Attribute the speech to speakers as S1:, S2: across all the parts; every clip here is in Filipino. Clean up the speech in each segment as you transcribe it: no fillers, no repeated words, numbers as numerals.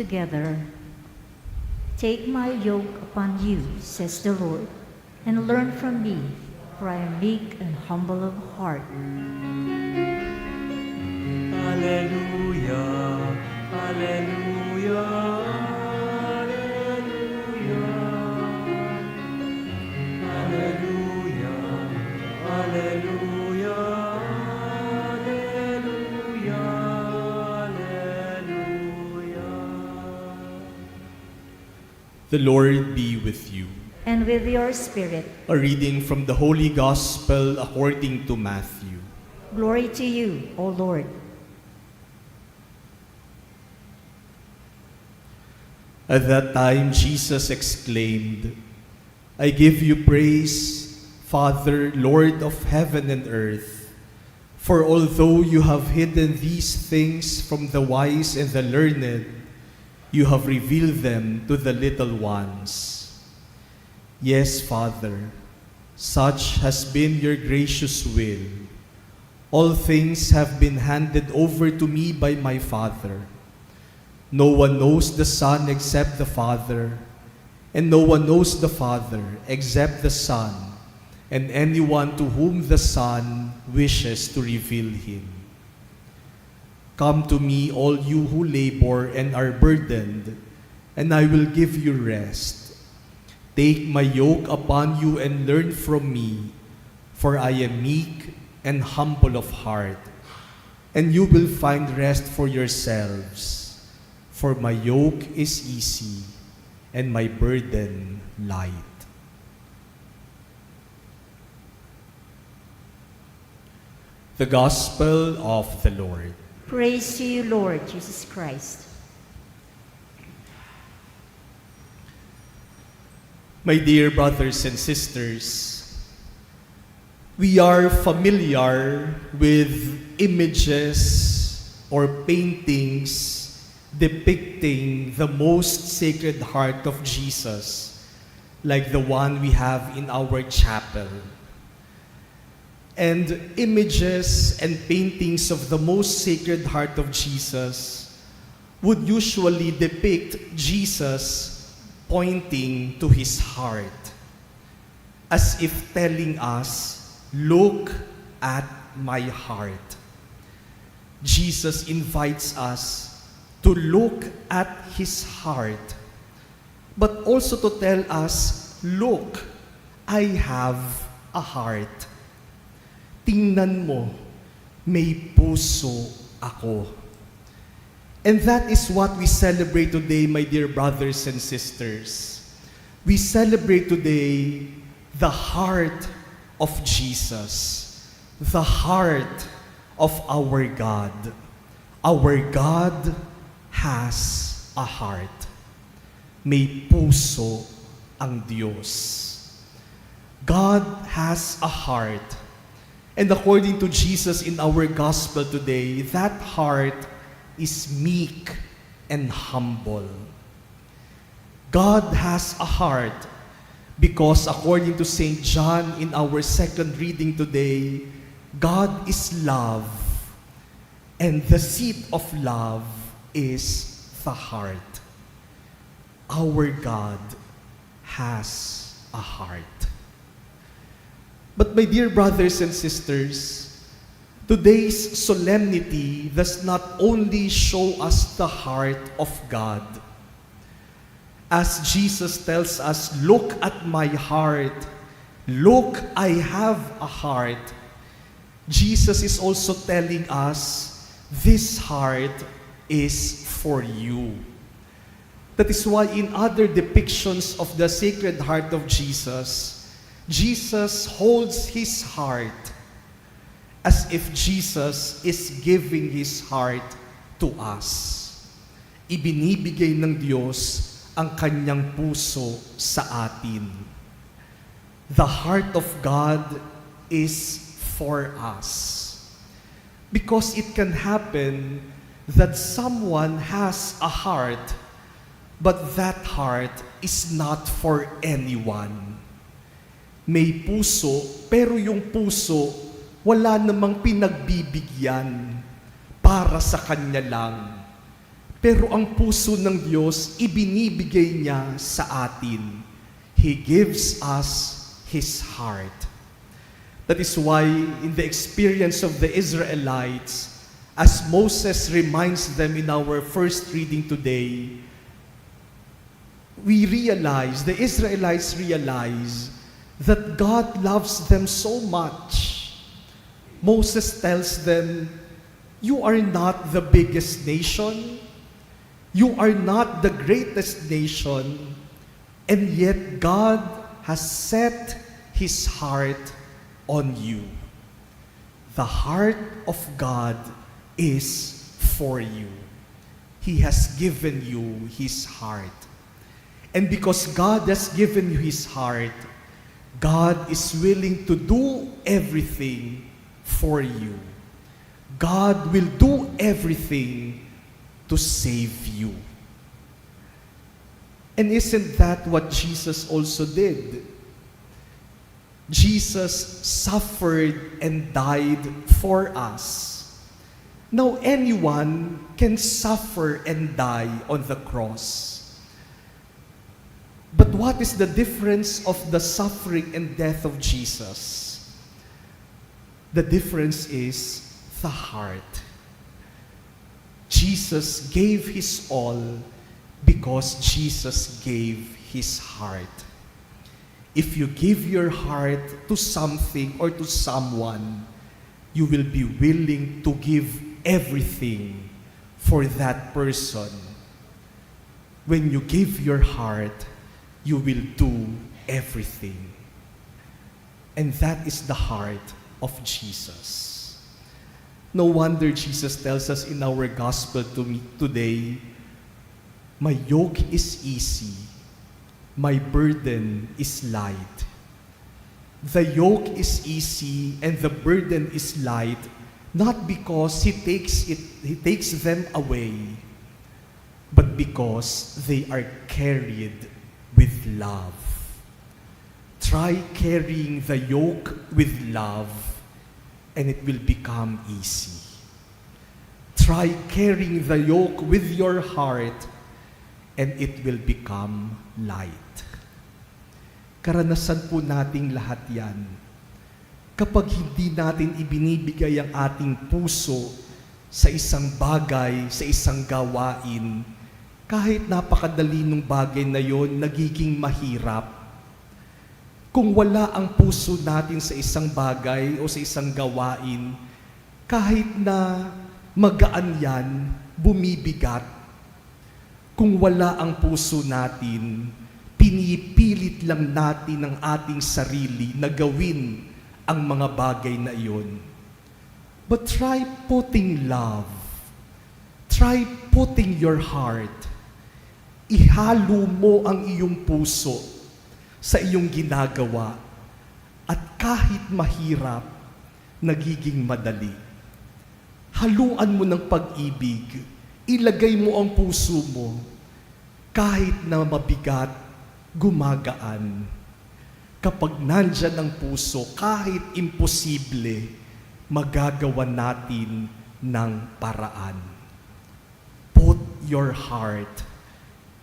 S1: together. Take my yoke upon you, says the Lord, and learn from me, for I am meek and humble of heart.
S2: Hallelujah, hallelujah, hallelujah, hallelujah, hallelujah, hallelujah, hallelujah.
S3: The Lord be with you.
S1: And with your spirit,
S3: A reading from the Holy Gospel according to Matthew.
S1: glory to you, O Lord.
S3: At that time, Jesus exclaimed, I give you praise, Father, Lord of heaven and earth, for although you have hidden these things from the wise and the learned, you have revealed them to the little ones. Yes, Father, such has been your gracious will. All things have been handed over to me by my Father. No one knows the Son except the Father, and no one knows the Father except the Son, and anyone to whom the Son wishes to reveal him. Come to me, all you who labor and are burdened, and I will give you rest. Take my yoke upon you and learn from me, for I am meek and humble of heart, and you will find rest for yourselves. For my yoke is easy and my burden light. The Gospel of the Lord.
S1: Praise to you, Lord Jesus Christ.
S3: My dear brothers and sisters, we are familiar with images or paintings depicting the most sacred heart of Jesus, like the one we have in our chapel. And images and paintings of the most sacred heart of Jesus would usually depict Jesus pointing to his heart, as if telling us, look at my heart. Jesus invites us to look at his heart, but also to tell us, look, I have a heart. Tingnan mo, may puso ako. And that is what we celebrate today, my dear brothers and sisters. We celebrate today the heart of Jesus, the heart of our God. Our God has a heart. May puso ang Diyos. God has a heart. And according to Jesus in our gospel today, that heart is meek and humble. God has a heart because according to St. John in our second reading today, God is love, and the seat of love is the heart. Our God has a heart. But my dear brothers and sisters, today's solemnity does not only show us the heart of God. As Jesus tells us, look at my heart, look, I have a heart. Jesus is also telling us, this heart is for you. That is why in other depictions of the Sacred Heart of Jesus, Jesus holds his heart as if Jesus is giving his heart to us. Ibinibigay ng Diyos ang kanyang puso sa atin. The heart of God is for us. Because it can happen that someone has a heart, but that heart is not for anyone. May puso, pero yung puso, wala namang pinagbibigyan para sa kanya lang. Pero ang puso ng Diyos, ibinibigay niya sa atin. He gives us His heart. That is why in the experience of the Israelites, as Moses reminds them in our first reading today, the Israelites realize that God loves them so much. Moses tells them, you are not the biggest nation, you are not the greatest nation, and yet God has set His heart on you. The heart of God is for you. He has given you His heart. And because God has given you His heart, God is willing to do everything for you. God will do everything to save you. And isn't that what Jesus also did? Jesus suffered and died for us. Now anyone can suffer and die on the cross. But what is the difference of the suffering and death of Jesus? The difference is the heart. Jesus gave His all because Jesus gave His heart. If you give your heart to something or to someone, you will be willing to give everything for that person. When you give your heart, you will do everything. And that is the heart of Jesus. No wonder Jesus tells us in our gospel today, my yoke is easy, my burden is light. The yoke is easy and the burden is light, not because He takes them away, but because they are carried with love. Try carrying the yoke with love, and it will become easy. Try carrying the yoke with your heart, and it will become light. Karanasan po nating lahat yan. Kapag hindi natin ibinibigay ang ating puso sa isang bagay, sa isang gawain, kahit napakadali ng bagay na yon, nagiging mahirap. Kung wala ang puso natin sa isang bagay o sa isang gawain, kahit na magaan yan, bumibigat. Kung wala ang puso natin, pinipilit lang natin ang ating sarili na gawin ang mga bagay na iyon. But try putting love. Try putting your heart. Ihalo mo ang iyong puso sa iyong ginagawa at kahit mahirap, nagiging madali. Haluan mo ng pag-ibig, ilagay mo ang puso mo, kahit na mabigat, gumagaan. Kapag nandyan ang puso, kahit imposible, magagawa natin ng paraan. Put your heart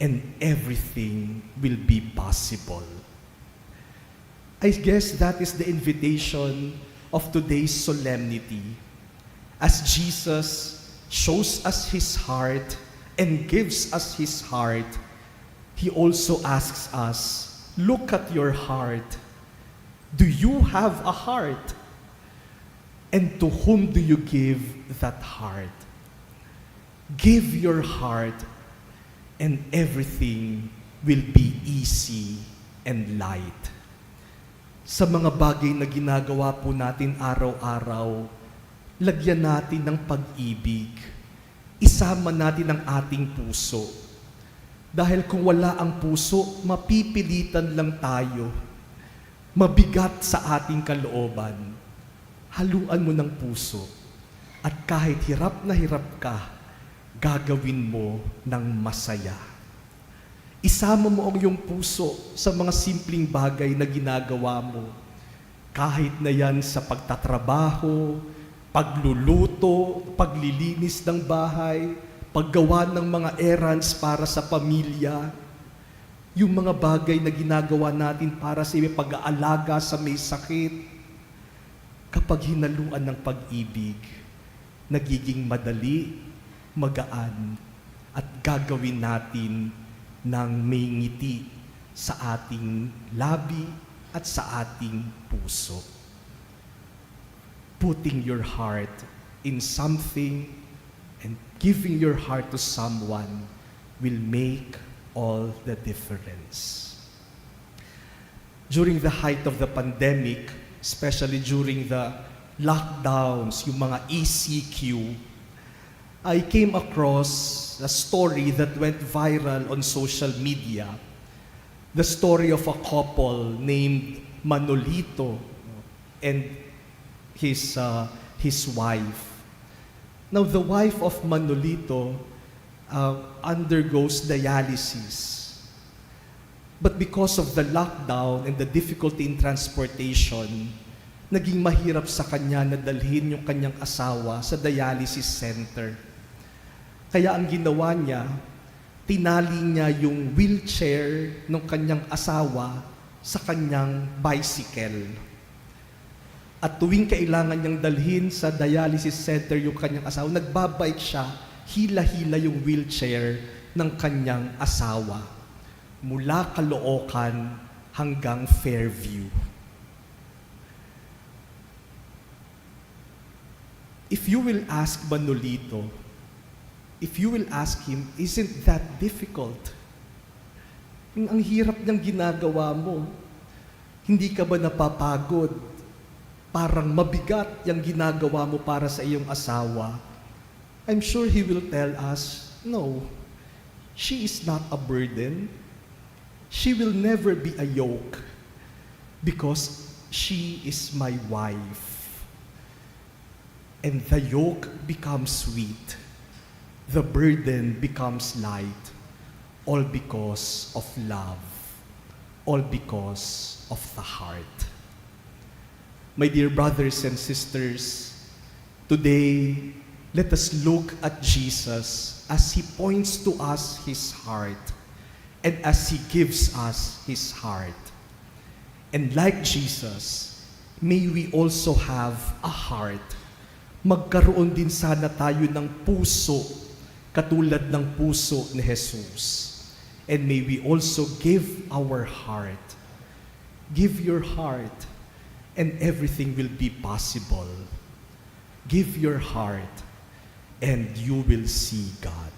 S3: and everything will be possible. I guess that is the invitation of today's solemnity. As Jesus shows us His heart and gives us His heart, He also asks us, look at your heart. Do you have a heart? And to whom do you give that heart? Give your heart, and everything will be easy and light. Sa mga bagay na ginagawa po natin araw-araw, lagyan natin ng pag-ibig. Isama natin ang ating puso. Dahil kung wala ang puso, mapipilitan lang tayo. Mabigat sa ating kalooban. Haluan mo ng puso. At kahit hirap na hirap ka, gagawin mo ng masaya. Isama mo ang iyong puso sa mga simpleng bagay na ginagawa mo. Kahit na yan sa pagtatrabaho, pagluluto, paglilinis ng bahay, paggawa ng mga errands para sa pamilya, yung mga bagay na ginagawa natin para sa pag-aalaga sa may sakit, kapag hinaluan ng pag-ibig, nagiging madali, magaan, at gagawin natin ng may ngiti sa ating labi at sa ating puso. Putting your heart in something and giving your heart to someone will make all the difference. During the height of the pandemic, especially during the lockdowns, yung mga ECQ, I came across a story that went viral on social media. The story of a couple named Manolito and his wife. Now, the wife of Manolito undergoes dialysis. But because of the lockdown and the difficulty in transportation, naging mahirap sa kanya na dalhin yung kanyang asawa sa dialysis center. Kaya ang ginawa niya, tinali niya yung wheelchair ng kanyang asawa sa kanyang bicycle. At tuwing kailangan niyang dalhin sa dialysis center yung kanyang asawa, nagbabike siya, hila-hila yung wheelchair ng kanyang asawa. Mula Caloocan hanggang Fairview. If you will ask Manolito, if you will ask him, isn't that difficult? Ang hirap niyang ginagawa mo. Hindi ka ba napapagod? Parang mabigat yung ginagawa mo para sa iyong asawa. I'm sure he will tell us, no, she is not a burden. She will never be a yoke because she is my wife. And the yoke becomes sweet. The burden becomes light. All because of love. All because of the heart. My dear brothers and sisters, today, let us look at Jesus as He points to us His heart and as He gives us His heart. And like Jesus, may we also have a heart. Magkaroon din sana tayo ng puso, katulad ng puso ni Jesus. And may we also give our heart. Give your heart, and everything will be possible. Give your heart, and you will see God.